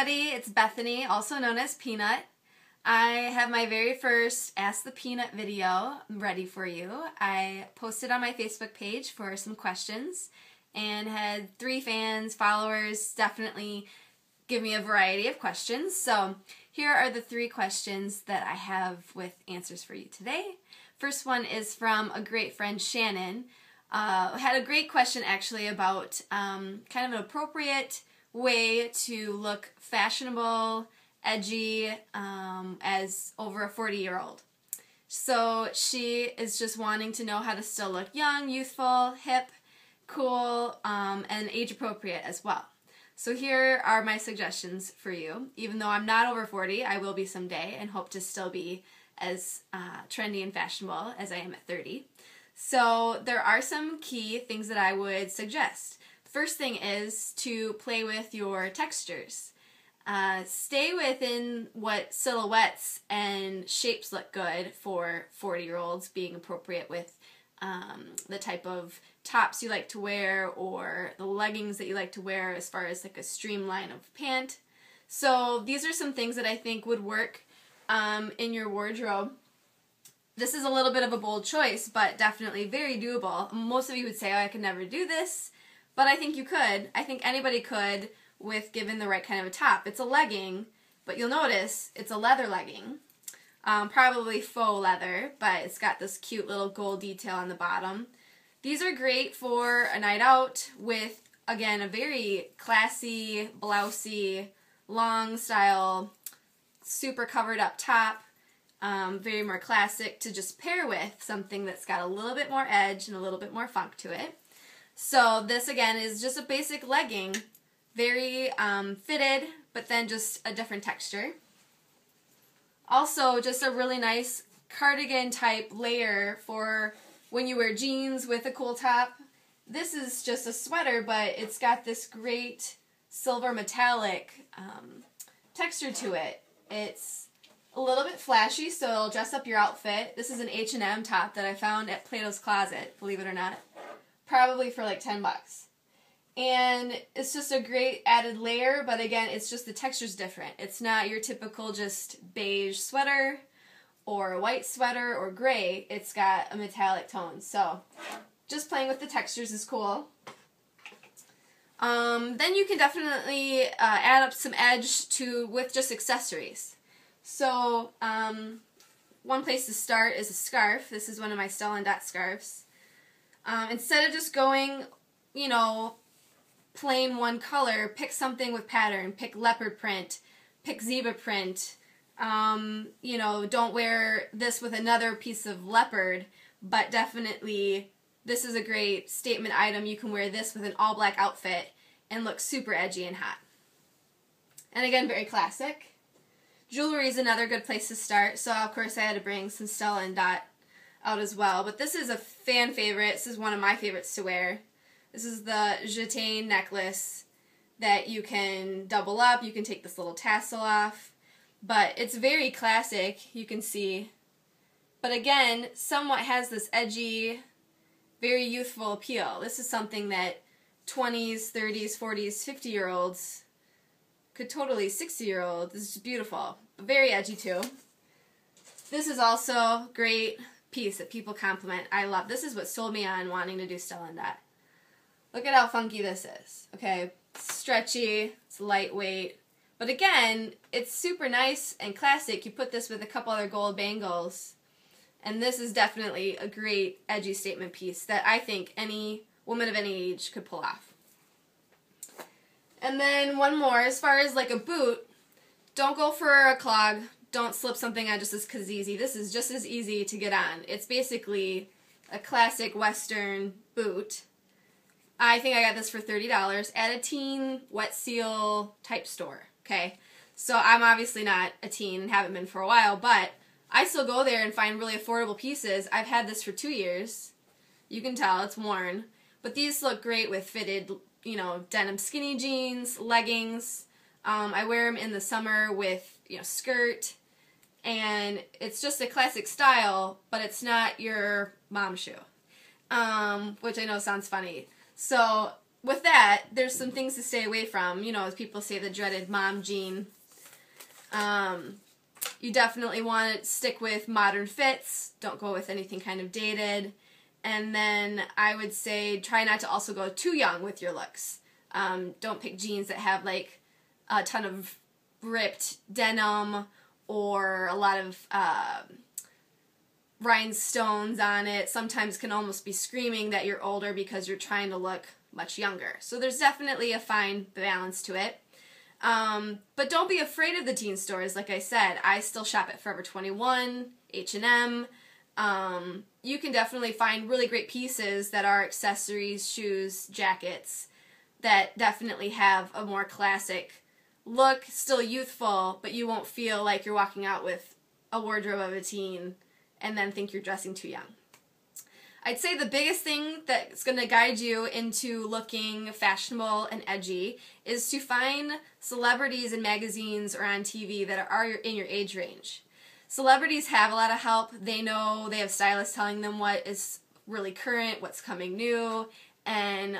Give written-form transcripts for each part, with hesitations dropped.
everybody, it's Bethany, also known as Peanut. I have my very first Ask the Peanut video ready for you. I posted on my Facebook page for some questions and had 3 fans, followers, definitely give me a variety of questions. So here are the 3 questions that I have with answers for you today. First one is from a great friend, Shannon. Had a great question actually about kind of an appropriate way to look fashionable, edgy, as over a 40-year-old. So she is just wanting to know how to still look young, youthful, hip, cool, and age-appropriate as well. So here are my suggestions for you. Even though I'm not over 40, I will be someday and hope to still be as trendy and fashionable as I am at 30. So there are some key things that I would suggest. First thing is to play with your textures. Stay within what silhouettes and shapes look good for 40-year-olds, being appropriate with the type of tops you like to wear or the leggings that you like to wear as far as like a streamline of pant. So these are some things that I think would work in your wardrobe. This is a little bit of a bold choice, but definitely very doable. Most of you would say, oh, I could never do this. But I think you could. I think anybody could with given the right kind of a top. It's a legging, but you'll notice it's a leather legging. Probably faux leather, but it's got this cute little gold detail on the bottom. These are great for a night out with, again, a very classy, blousey, long style, super covered up top. Very more classic to just pair with something that's got a little bit more edge and a little bit more funk to it. So this again is just a basic legging, very fitted, but then just a different texture. Also just a really nice cardigan type layer for when you wear jeans with a cool top. This is just a sweater, but it's got this great silver metallic texture to it. It's a little bit flashy, so it'll dress up your outfit. This is an H&M top that I found at Plato's Closet, believe it or not. Probably for like 10 bucks. And it's just a great added layer, but again, it's just the texture's different. It's not your typical just beige sweater or a white sweater or gray. It's got a metallic tone. So just playing with the textures is cool. Then you can definitely add up some edge with just accessories. So one place to start is a scarf. This is one of my Stella & Dot scarves. Instead of just going, you know, plain one color, pick something with pattern. Pick leopard print, pick zebra print. You know, don't wear this with another piece of leopard, but definitely this is a great statement item. You can wear this with an all-black outfit and look super edgy and hot. And again, very classic. Jewelry is another good place to start, so of course I had to bring some Stella & Dot out as well. But this is a fan favorite. This is one of my favorites to wear. This is the jetain necklace that you can double up. You can take this little tassel off. But it's very classic, you can see. But again, somewhat has this edgy, very youthful appeal. This is something that 20s, 30s, 40s, 50-year-olds could totally, 60-year-olds. This is beautiful. Very edgy too. This is also great piece that people compliment. I love. This is what sold me on wanting to do Stella & Dot. Look at how funky this is. Okay, it's stretchy, it's lightweight, but again, it's super nice and classic. You put this with a couple other gold bangles, and this is definitely a great edgy statement piece that I think any woman of any age could pull off. And then one more, as far as like a boot, don't go for a clog. Don't slip something on just as easy. This is just as easy to get on. It's basically a classic Western boot. I think I got this for $30 at a teen wet seal type store. Okay, so I'm obviously not a teen and haven't been for a while, but I still go there and find really affordable pieces. I've had this for 2 years. You can tell it's worn, but these look great with fitted, you know, denim skinny jeans, leggings. I wear them in the summer with, you know, skirt. And it's just a classic style, but it's not your mom shoe, which I know sounds funny. So with that, there's some things to stay away from. You know, as people say, the dreaded mom jean. You definitely want to stick with modern fits. Don't go with anything kind of dated. And then I would say try not to also go too young with your looks. Don't pick jeans that have like a ton of ripped denim or a lot of rhinestones on it. Sometimes can almost be screaming that you're older because you're trying to look much younger. So there's definitely a fine balance to it. But don't be afraid of the teen stores. Like I said, I still shop at Forever 21, H&M. You can definitely find really great pieces that are accessories, shoes, jackets that definitely have a more classic look, still youthful, but you won't feel like you're walking out with a wardrobe of a teen and then think you're dressing too young. I'd say the biggest thing that's going to guide you into looking fashionable and edgy is to find celebrities in magazines or on TV that are in your age range. Celebrities have a lot of help. They know, they have stylists telling them what is really current, what's coming new, and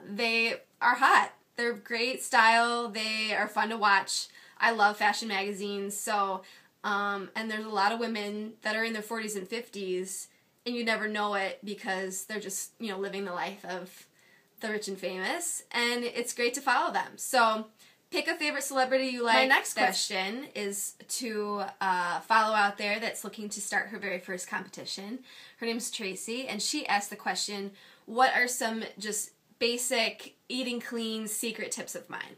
they are hot. They're great style. They are fun to watch. I love fashion magazines. So, and there's a lot of women that are in their 40s and 50s, and you never know it because they're just, you know, living the life of the rich and famous, and it's great to follow them. So pick a favorite celebrity you like. My next question is to follow out there that's looking to start her very first competition. Her name's Tracy, and she asked the question, what are some just basic eating clean secret tips of mine?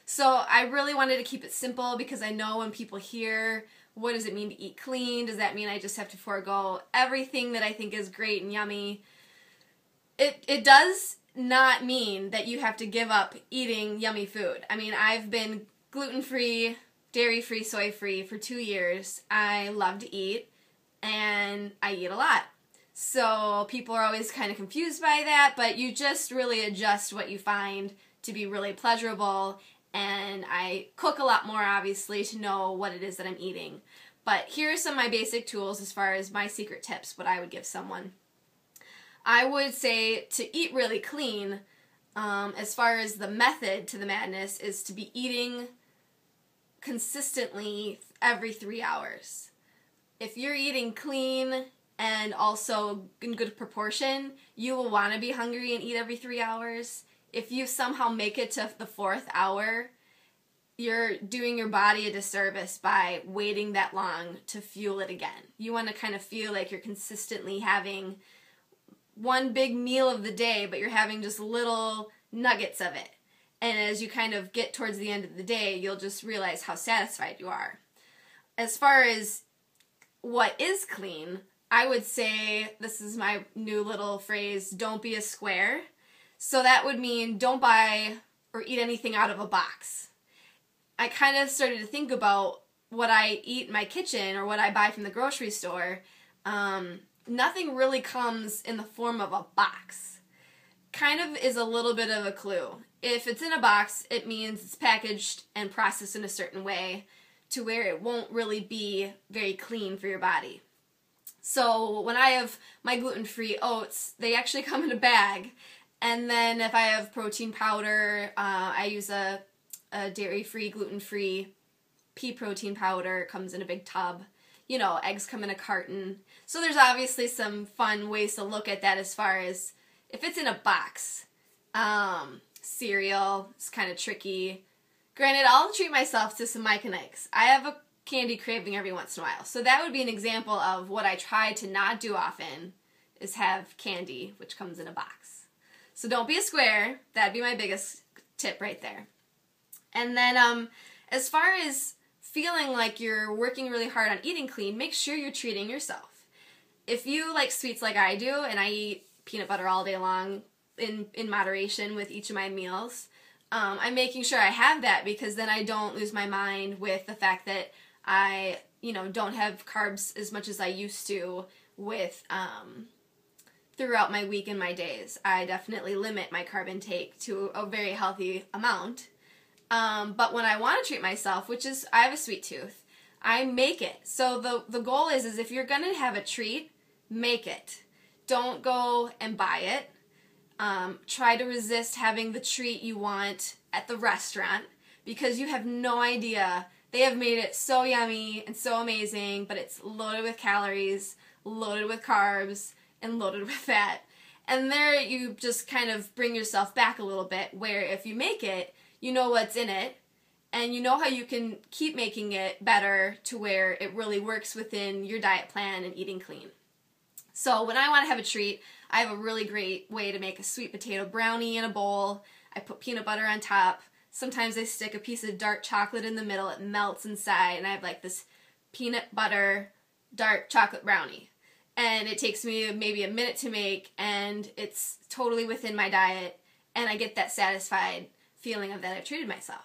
So I really wanted to keep it simple because I know when people hear, what does it mean to eat clean? Does that mean I just have to forego everything that I think is great and yummy? It does not mean that you have to give up eating yummy food. I mean, I've been gluten-free, dairy-free, soy-free for 2 years. I love to eat, and I eat a lot. So people are always kind of confused by that, but you just really adjust what you find to be really pleasurable. And I cook a lot more, obviously, to know what it is that I'm eating. But here are some of my basic tools as far as my secret tips, what I would give someone. I would say to eat really clean, as far as the method to the madness, is to be eating consistently every 3 hours. If you're eating clean and also in good proportion, you will want to be hungry and eat every 3 hours. If you somehow make it to the 4th hour, you're doing your body a disservice by waiting that long to fuel it again. You want to kind of feel like you're consistently having one big meal of the day, but you're having just little nuggets of it. And as you kind of get towards the end of the day, you'll just realize how satisfied you are. As far as what is clean, I would say, this is my new little phrase, don't be a square. So that would mean don't buy or eat anything out of a box. I kind of started to think about what I eat in my kitchen or what I buy from the grocery store. Nothing really comes in the form of a box. Kind of is a little bit of a clue. If it's in a box, it means it's packaged and processed in a certain way to where it won't really be very clean for your body. So when I have my gluten-free oats, they actually come in a bag. And then if I have protein powder, I use a dairy-free, gluten-free pea protein powder. It comes in a big tub. You know, eggs come in a carton. So there's obviously some fun ways to look at that as far as if it's in a box. Cereal is kind of tricky. Granted, I'll treat myself to some Mike and Ike's. I have a candy craving every once in a while. So that would be an example of what I try to not do often is have candy, which comes in a box. So don't be a square. That'd be my biggest tip right there. And then as far as feeling like you're working really hard on eating clean, make sure you're treating yourself. If you like sweets like I do, and I eat peanut butter all day long in moderation with each of my meals, I'm making sure I have that because then I don't lose my mind with the fact that I, don't have carbs as much as I used to with throughout my week and my days. I definitely limit my carb intake to a very healthy amount. But when I want to treat myself, which is, I have a sweet tooth, I make it. So the goal is if you're going to have a treat, make it. Don't go and buy it. Try to resist having the treat you want at the restaurant because you have no idea. They have made it so yummy and so amazing, but it's loaded with calories, loaded with carbs, and loaded with fat. And there you just kind of bring yourself back a little bit, where if you make it, you know what's in it, and you know how you can keep making it better to where it really works within your diet plan and eating clean. So when I want to have a treat, I have a really great way to make a sweet potato brownie in a bowl. I put peanut butter on top. Sometimes I stick a piece of dark chocolate in the middle. It melts inside, and I have like this peanut butter dark chocolate brownie. And it takes me maybe a minute to make, and it's totally within my diet, and I get that satisfied feeling of that I've treated myself.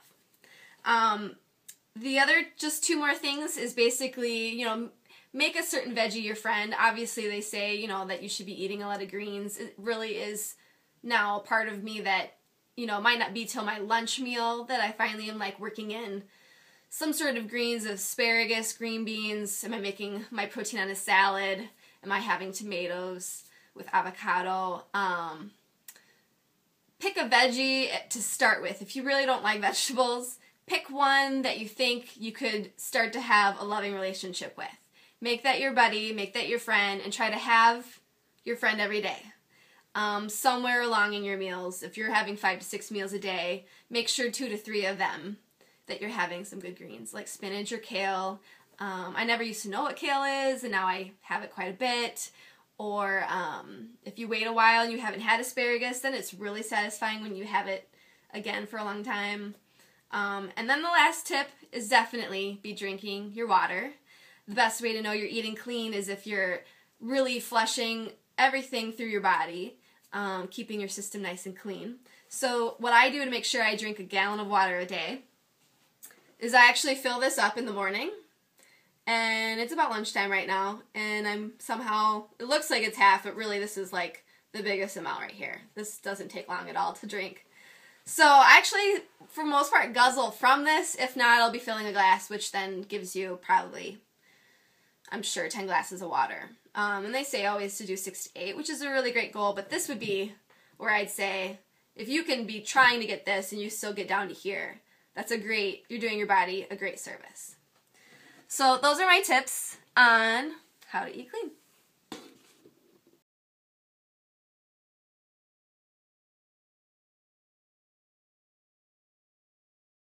The other, just 2 more things, is basically, make a certain veggie your friend. Obviously, they say, that you should be eating a lot of greens. It really is now part of me that, might not be till my lunch meal that I finally am, working in some sort of greens, asparagus, green beans. Am I making my protein on a salad? Am I having tomatoes with avocado? Pick a veggie to start with. If you really don't like vegetables, pick one that you think you could start to have a loving relationship with. Make that your buddy, make that your friend, and try to have your friend every day. Somewhere along in your meals, if you're having 5 to 6 meals a day, make sure 2 to 3 of them that you're having some good greens, like spinach or kale. I never used to know what kale is, and now I have it quite a bit. Or if you wait a while and you haven't had asparagus, then it's really satisfying when you have it again for a long time. And then the last tip is definitely be drinking your water. The best way to know you're eating clean is if you're really flushing everything through your body, keeping your system nice and clean. So what I do to make sure I drink a gallon of water a day is I actually fill this up in the morning, and it's about lunchtime right now, and I'm somehow, it looks like it's half, but really this is like the biggest amount right here. This doesn't take long at all to drink. So I actually, for the most part, guzzle from this. If not, I'll be filling a glass, which then gives you probably, I'm sure, 10 glasses of water. And they say always to do 6 to 8, which is a really great goal, but this would be where I'd say, if you can be trying to get this and you still get down to here, you're doing your body a great service. So those are my tips on how to eat clean.